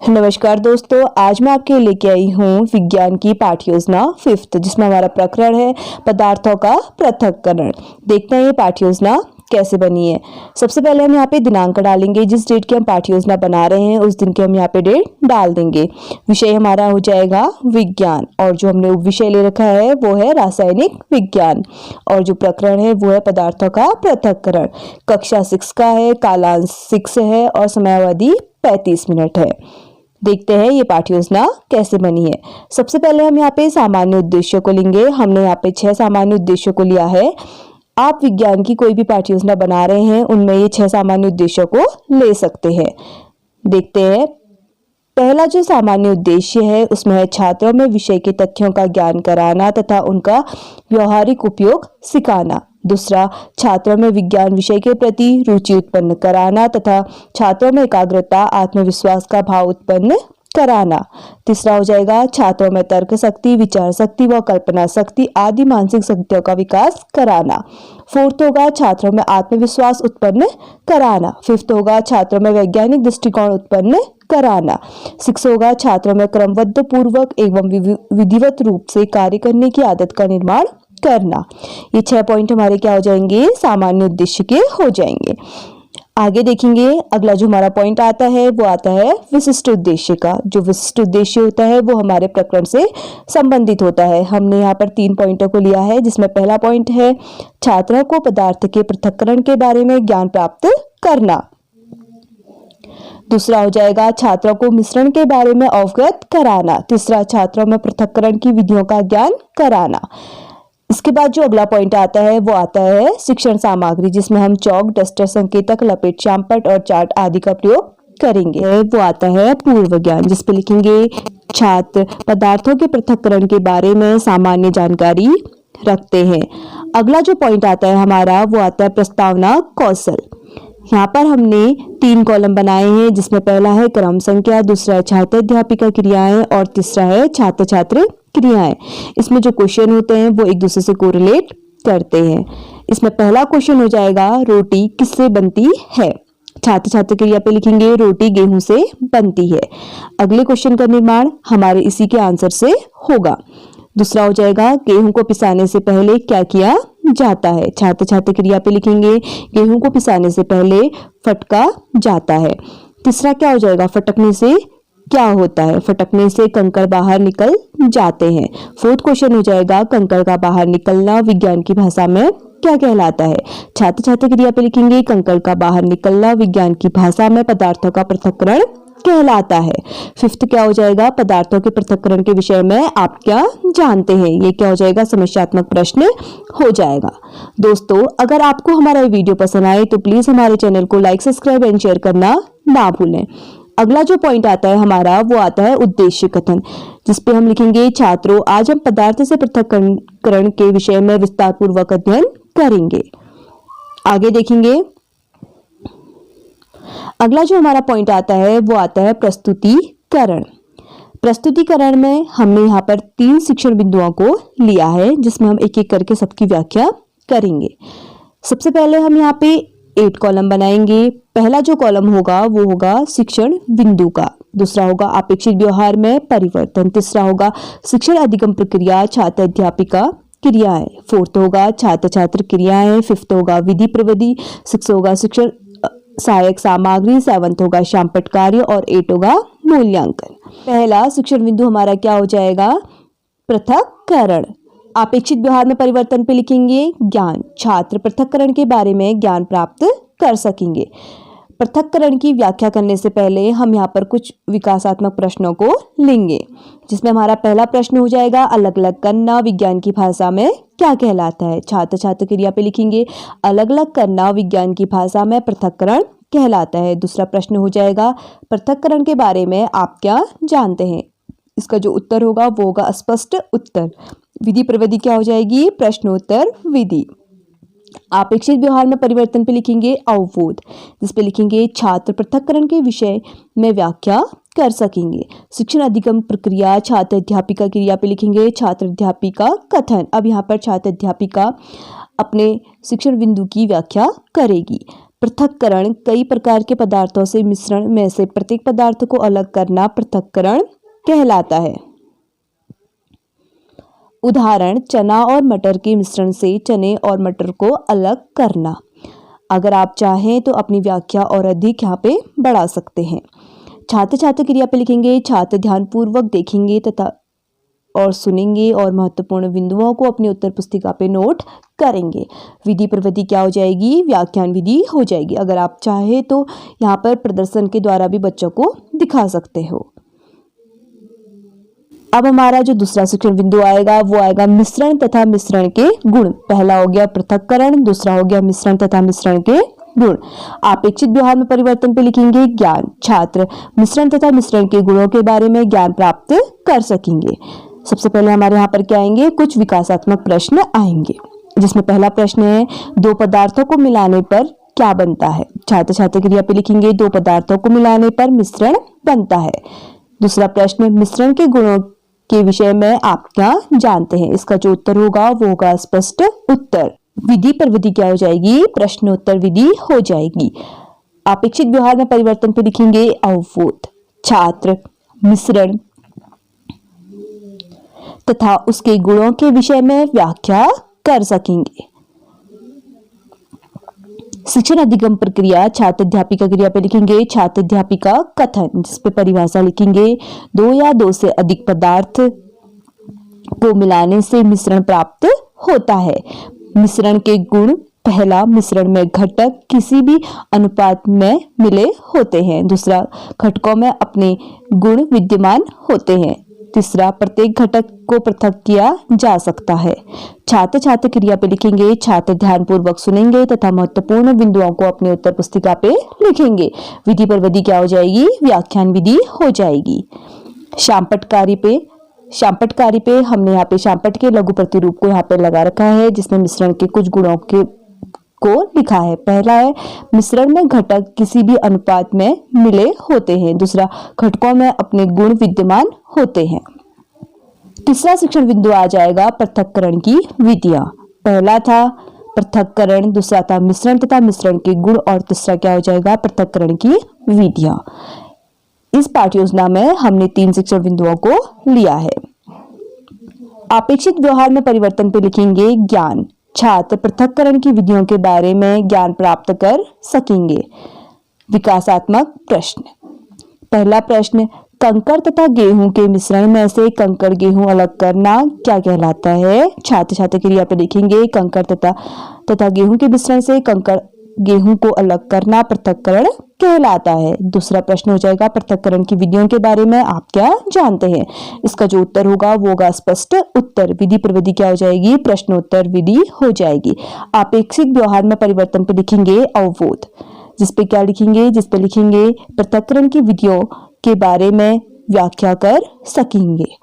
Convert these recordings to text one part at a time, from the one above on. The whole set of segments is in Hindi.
नमस्कार दोस्तों, आज मैं आपके लिए लेके आई हूँ विज्ञान की पाठ्य योजना 5th, जिसमें हमारा प्रकरण है पदार्थों का पृथक्करण। देखते हैं ये पाठ्य योजना कैसे बनी है। सबसे पहले हम यहाँ पे दिनांक डालेंगे। जिस डेट की हम पाठ्य योजना बना रहे हैं उस दिन के हम यहाँ पे डेट डाल देंगे। विषय हमारा हो जाएगा विज्ञान, और जो हमने विषय ले रखा है वो है रासायनिक विज्ञान, और जो प्रकरण है वो है पदार्थों का पृथक्करण। कक्षा 6 का है, कालांश 6 है और समयावधि 35 मिनट है। देखते हैं ये पाठ्य योजना कैसे बनी है। सबसे पहले हम यहाँ पे सामान्य उद्देश्य को लेंगे। हमने यहाँ पे 6 सामान्य उद्देश्यों को लिया है। आप विज्ञान की कोई भी पाठ्य योजना बना रहे हैं उनमें ये 6 सामान्य उद्देश्यों को ले सकते हैं। देखते हैं। पहला जो सामान्य उद्देश्य है उसमें है छात्रों में विषय के तथ्यों का ज्ञान कराना तथा उनका व्यवहारिक उपयोग सिखाना। दूसरा, छात्रों में विज्ञान विषय के प्रति रुचि उत्पन्न कराना तथा छात्रों में एकाग्रता, आत्मविश्वास का भाव उत्पन्न कराना। तीसरा हो जाएगा छात्रों में तर्क शक्ति, विचार शक्ति व कल्पना शक्ति आदि मानसिक शक्तियों का विकास कराना। फोर्थ होगा छात्रों में आत्मविश्वास उत्पन्न कराना। फिफ्थ होगा छात्रों में वैज्ञानिक दृष्टिकोण उत्पन्न कराना। 6 होगा छात्रों में क्रमबद्ध पूर्वक एवं विधिवत रूप से कार्य करने की आदत का निर्माण करना। ये 6 पॉइंट हमारे क्या हो जाएंगे, सामान्य उद्देश्य के हो जाएंगे। आगे देखेंगे। अगला जो हमारा पॉइंट आता है वो आता है विशिष्ट उद्देश्य का। जो विशिष्ट उद्देश्य होता है वो हमारे प्रकरण से संबंधित होता है। हमने यहाँ पर 3 पॉइंटों को लिया है, जिसमें पहला पॉइंट है छात्रों को पदार्थ के पृथक्करण के बारे में ज्ञान प्राप्त करना। दूसरा हो जाएगा छात्रों को मिश्रण के बारे में अवगत कराना। तीसरा, छात्रों में पृथक्करण की विधियों का ज्ञान कराना। इसके बाद जो अगला पॉइंट आता है वो आता है शिक्षण सामग्री, जिसमें हम चौक, डस्टर, संकेतक, लपेट, श्यामपट्ट और चार्ट आदि का प्रयोग करेंगे। वो आता है पूर्व ज्ञान, जिस पे लिखेंगे छात्र पदार्थों के पृथक्करण के बारे में सामान्य जानकारी रखते हैं। अगला जो पॉइंट आता है हमारा वो आता है प्रस्तावना कौशल। यहाँ पर हमने 3 कॉलम बनाए हैं, जिसमें पहला है क्रम संख्या, दूसरा है छात्र अध्यापिका क्रियाएं और तीसरा है छात्र छात्र क्रियाएं। इसमें जो क्वेश्चन होते हैं वो एक दूसरे से कोरिलेट करते हैं। इसमें पहला क्वेश्चन हो जाएगा रोटी किससे बनती है। छात्र छात्र क्रिया पे लिखेंगे रोटी गेहूं से बनती है। अगले क्वेश्चन का निर्माण हमारे इसी के आंसर से होगा। दूसरा हो जाएगा गेहूं को पिसाने से पहले क्या किया जाता है। छात्र छात्र क्रिया पे लिखेंगे गेहूं को पिसाने से पहले फटका जाता है। तीसरा क्या हो जाएगा, फटकने से क्या होता है। फटकने से कंकड़ बाहर निकल जाते हैं। फोर्थ क्वेश्चन हो जाएगा कंकड़ का बाहर निकलना विज्ञान की भाषा में क्या कहलाता है। छात्र छात्र क्रिया पे लिखेंगे कंकड़ का बाहर निकलना विज्ञान की भाषा में पदार्थों का पृथक्करण कहलाता है। 5th क्या हो जाएगा, पदार्थों के पृथक्करण के विषय में आप क्या जानते हैं। ये क्या हो जाएगा, समस्यात्मक प्रश्न हो जाएगा। दोस्तों, अगर आपको हमारा ये वीडियो पसंद आए तो प्लीज हमारे चैनल को लाइक, सब्सक्राइब एंड शेयर करना ना भूलें। अगला जो पॉइंट आता है हमारा वो आता है उद्देश्य कथन, जिसपे हम लिखेंगे छात्रों आज हम पदार्थ से पृथक्करण के विषय में विस्तार पूर्वक अध्ययन करेंगे। आगे देखेंगे। अगला जो हमारा पॉइंट आता है वो आता है प्रस्तुतिकरण। प्रस्तुतिकरण में हमने यहाँ पर 3 शिक्षण बिंदुओं को लिया है, जिसमें हम एक एक करके सबकी व्याख्या करेंगे। सबसे पहले हम यहाँ पे 8 कॉलम बनाएंगे। पहला जो कॉलम होगा वो होगा शिक्षण बिंदु का। दूसरा होगा अपेक्षित व्यवहार में परिवर्तन। तीसरा होगा शिक्षण अधिगम प्रक्रिया, छात्र अध्यापिका क्रियाएं। फोर्थ होगा छात्र छात्र क्रियाएं। फिफ्थ होगा विधि प्रविधि। 6 होगा शिक्षण सहायक सामग्री। 7th होगा श्यामपट्ट कार्य और 8 होगा मूल्यांकन। पहला शिक्षण बिंदु हमारा क्या हो जाएगा, पृथक्करण। अपेक्षित व्यवहार में परिवर्तन पे लिखेंगे ज्ञान। छात्र पृथक्करण के बारे में ज्ञान प्राप्त कर सकेंगे। पृथक्करण की व्याख्या करने से पहले हम यहाँ पर कुछ विकासात्मक प्रश्नों को लेंगे, जिसमें हमारा पहला प्रश्न हो जाएगा अलग अलग करना विज्ञान की भाषा में क्या कहलाता है। छात्र छात्र क्रिया पे लिखेंगे अलग अलग करना विज्ञान की भाषा में पृथक्करण कहलाता है। दूसरा प्रश्न हो जाएगा पृथक्करण के बारे में आप क्या जानते हैं। इसका जो उत्तर होगा वो होगा स्पष्ट उत्तर। विधि प्रविधि क्या हो जाएगी, प्रश्नोत्तर विधि। अपेक्षित व्यवहार में परिवर्तन पे लिखेंगे अवबोध, जिस पे लिखेंगे छात्र पृथक्करण के विषय में व्याख्या कर सकेंगे। शिक्षण अधिगम प्रक्रिया, छात्र अध्यापिका क्रिया पे लिखेंगे छात्र अध्यापिका कथन। अब यहाँ पर छात्र अध्यापिका अपने शिक्षण बिंदु की व्याख्या करेगी। पृथक्करण कई प्रकार के पदार्थों से मिश्रण में से प्रत्येक पदार्थ को अलग करना पृथक्करण कहलाता है। उदाहरण, चना और मटर के मिश्रण से चने और मटर को अलग करना। अगर आप चाहें तो अपनी व्याख्या और अधिक यहाँ पे बढ़ा सकते हैं। छात्र छात्र क्रिया पे लिखेंगे। छात्र ध्यानपूर्वक देखेंगे तथा और सुनेंगे और महत्वपूर्ण बिंदुओं को अपनी उत्तर पुस्तिका पे नोट करेंगे। विधि प्रविधि क्या हो जाएगी? व्याख्यान विधि हो जाएगी। अगर आप चाहे तो यहाँ पर प्रदर्शन के द्वारा भी बच्चों को दिखा सकते हो। अब हमारा जो दूसरा शिक्षण बिंदु आएगा वो आएगा मिश्रण तथा मिश्रण के गुण। पहला हो गया पृथक्करण, दूसरा हो गया मिश्रण तथा मिश्रण के गुण। अपेक्षित व्यवहार में परिवर्तन पे लिखेंगे ज्ञान। छात्र मिश्रण तथा मिश्रण के गुणों के बारे में ज्ञान प्राप्त कर सकेंगे। सबसे पहले हमारे यहाँ पर क्या आएंगे? कुछ विकासात्मक प्रश्न आएंगे, जिसमें पहला प्रश्न है दो पदार्थों को मिलाने पर क्या बनता है। छात्र छात्र क्रिया पे लिखेंगे दो पदार्थों को मिलाने पर मिश्रण बनता है। दूसरा प्रश्न मिश्रण के गुणों के विषय में आप क्या जानते हैं। इसका जो उत्तर होगा वो होगा स्पष्ट उत्तर। विधि पर विधि क्या हो जाएगी? प्रश्नोत्तर विधि हो जाएगी। अपेक्षित व्यवहार में परिवर्तन पे लिखेंगे अवबोध। छात्र मिश्रण तथा उसके गुणों के विषय में व्याख्या कर सकेंगे। शिक्षण अधिगम प्रक्रिया छात्र अध्यापिका क्रिया पे लिखेंगे छात्र अध्यापिका कथन, जिस पे परिभाषा लिखेंगे दो या दो से अधिक पदार्थ को मिलाने से मिश्रण प्राप्त होता है। मिश्रण के गुण, पहला मिश्रण में घटक किसी भी अनुपात में मिले होते हैं। दूसरा घटकों में अपने गुण विद्यमान होते हैं। तीसरा प्रत्येक घटक को पृथक किया जा सकता है। छात्र छात्र क्रिया पे लिखेंगे छात्र ध्यानपूर्वक सुनेंगे तथा महत्वपूर्ण बिंदुओं को अपने उत्तर पुस्तिका पे लिखेंगे। विधि पर विधि क्या हो जाएगी? व्याख्यान विधि हो जाएगी। शामपटकारी पे हमने यहाँ पे शामपट के लघु प्रतिरूप को यहाँ पे लगा रखा है, जिसमें मिश्रण के कुछ गुणों को लिखा है। पहला है मिश्रण में घटक किसी भी अनुपात में मिले होते हैं। दूसरा घटकों में अपने गुण विद्यमान होते हैं। तीसरा शिक्षण बिंदु आ जाएगा पृथक्करण की विधियां। पहला था पृथक्करण, दूसरा था मिश्रण तथा मिश्रण के गुण और तीसरा क्या हो जाएगा? पृथक्करण की विधियां। इस पाठ्य योजना में हमने 3 शिक्षण बिंदुओं को लिया है। अपेक्षित व्यवहार में परिवर्तन पे लिखेंगे ज्ञान। छात्र पृथक्करण की विधियों के बारे में ज्ञान प्राप्त कर सकेंगे। विकासात्मक प्रश्न। पहला प्रश्न कंकड़ तथा गेहूं के मिश्रण में से कंकड़ गेहूं अलग करना क्या कहलाता है। छात्र छात्र क्रिया पे लिखेंगे कंकड़ तथा गेहूं के मिश्रण से कंकड़ गेहूं को अलग करना पृथक्करण कहलाता है। दूसरा प्रश्न हो जाएगा पृथक्करण की विधियों के बारे में आप क्या जानते हैं। इसका जो उत्तर होगा वो होगा स्पष्ट उत्तर। विधि पर विधि क्या हो जाएगी? प्रश्नोत्तर विधि हो जाएगी। अपेक्षित व्यवहार में परिवर्तन पे लिखेंगे अवबोध, जिसपे क्या लिखेंगे? जिसपे लिखेंगे पृथक्करण की विधियों के बारे में व्याख्या कर सकेंगे।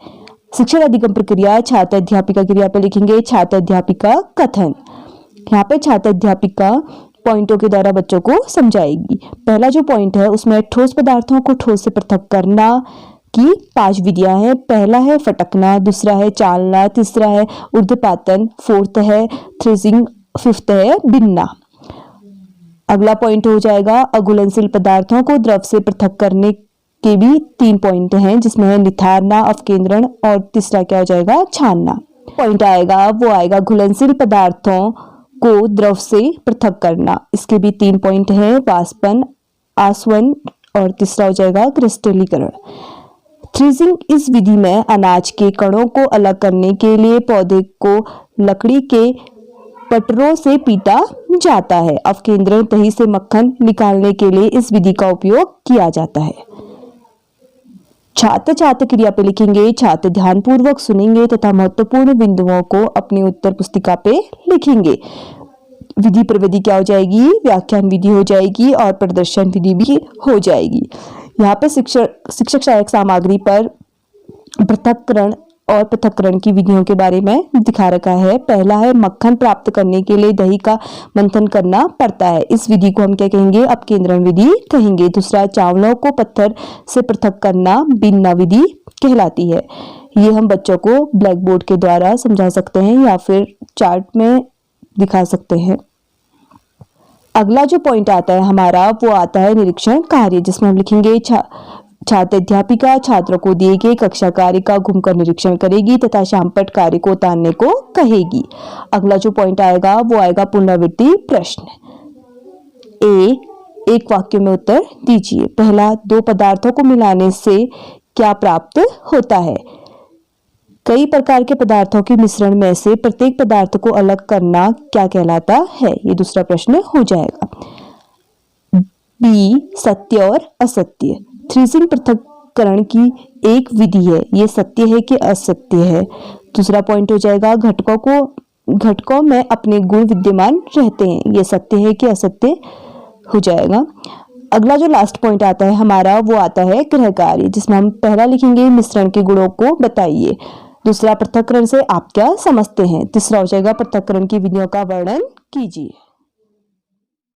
शिक्षण अधिगम प्रक्रिया छात्र अध्यापिका क्रिया पे लिखेंगे छात्र अध्यापिका कथन। यहाँ पे छात्र अध्यापिका पॉइंटों के द्वारा बच्चों को समझाएगी। पहला जो पॉइंट है उसमें ठोस पदार्थों को ठोस से पृथक करना की 5 विधियां हैं। पहला है फटकना, दूसरा है चालना, तीसरा है ऊर्ध्वपातन, फोर्थ है थ्रेसिंग, फिफ्थ है बिनना। अगला पॉइंट हो जाएगा अघुलनशील पदार्थों को द्रव से पृथक करने के भी 3 पॉइंट हैं, जिसमें है निथारना, अवकेंद्रण और तीसरा क्या हो जाएगा? छानना। पॉइंट आएगा वो आएगा घुलनशील पदार्थों को द्रव से पृथक करना। इसके भी 3 पॉइंट हैं, वाष्पन, आसवन और तीसरा हो जाएगा क्रिस्टलीकरण। थ्रेसिंग इस विधि में अनाज के कणों को अलग करने के लिए पौधे को लकड़ी के पटरों से पीटा जाता है। अवकेंद्रण दही से मक्खन निकालने के लिए इस विधि का उपयोग किया जाता है। छात्र छात्र क्रिया पे लिखेंगे छात्र ध्यानपूर्वक सुनेंगे तथा महत्वपूर्ण बिंदुओं को अपनी उत्तर पुस्तिका पे लिखेंगे। विधि पर विधि क्या हो जाएगी? व्याख्यान विधि हो जाएगी और प्रदर्शन विधि भी हो जाएगी। यहाँ पे शिक्षक सहायक सामग्री पर पृथक्करण और पृथक्करण की विधियों के बारे में दिखा रखा है। पहला है मक्खन प्राप्त करने के लिए दही का मंथन करना पड़ता है। इस विधि को हम क्या कहेंगे? अपकेंद्रण विधि कहेंगे। दूसरा चावलों को पत्थर से पृथक करना बिनना विधि कहलाती है। ये हम बच्चों को ब्लैक बोर्ड के द्वारा समझा सकते हैं या फिर चार्ट में दिखा सकते हैं। अगला जो पॉइंट आता है हमारा वो आता है निरीक्षण कार्य, जिसमें हम लिखेंगे छात्र अध्यापिका छात्रों को दिए गए कक्षा कार्य का घूमकर निरीक्षण करेगी तथा शामपट कार्य को उतारने को कहेगी। अगला जो पॉइंट आएगा वो आएगा पुनरावृत्ति प्रश्न। एक वाक्य में उत्तर दीजिए। पहला, दो पदार्थों को मिलाने से क्या प्राप्त होता है? कई प्रकार के पदार्थों के मिश्रण में से प्रत्येक पदार्थ को अलग करना क्या कहलाता है? ये दूसरा प्रश्न हो जाएगा। बी, सत्य और असत्य। थ्रेसिंग पृथक्करण की एक विधि है, ये सत्य है कि असत्य है? दूसरा पॉइंट हो जाएगा घटकों में अपने गुण विद्यमान रहते हैं, ये सत्य है कि असत्य हो जाएगा। अगला जो लास्ट पॉइंट आता है हमारा वो आता है गृह कार्य, जिसमें हम पहला लिखेंगे मिश्रण के गुणों को बताइए। दूसरा, पृथक्करण से आप क्या समझते हैं? तीसरा हो जाएगा पृथक्करण की विधियों का वर्णन कीजिए।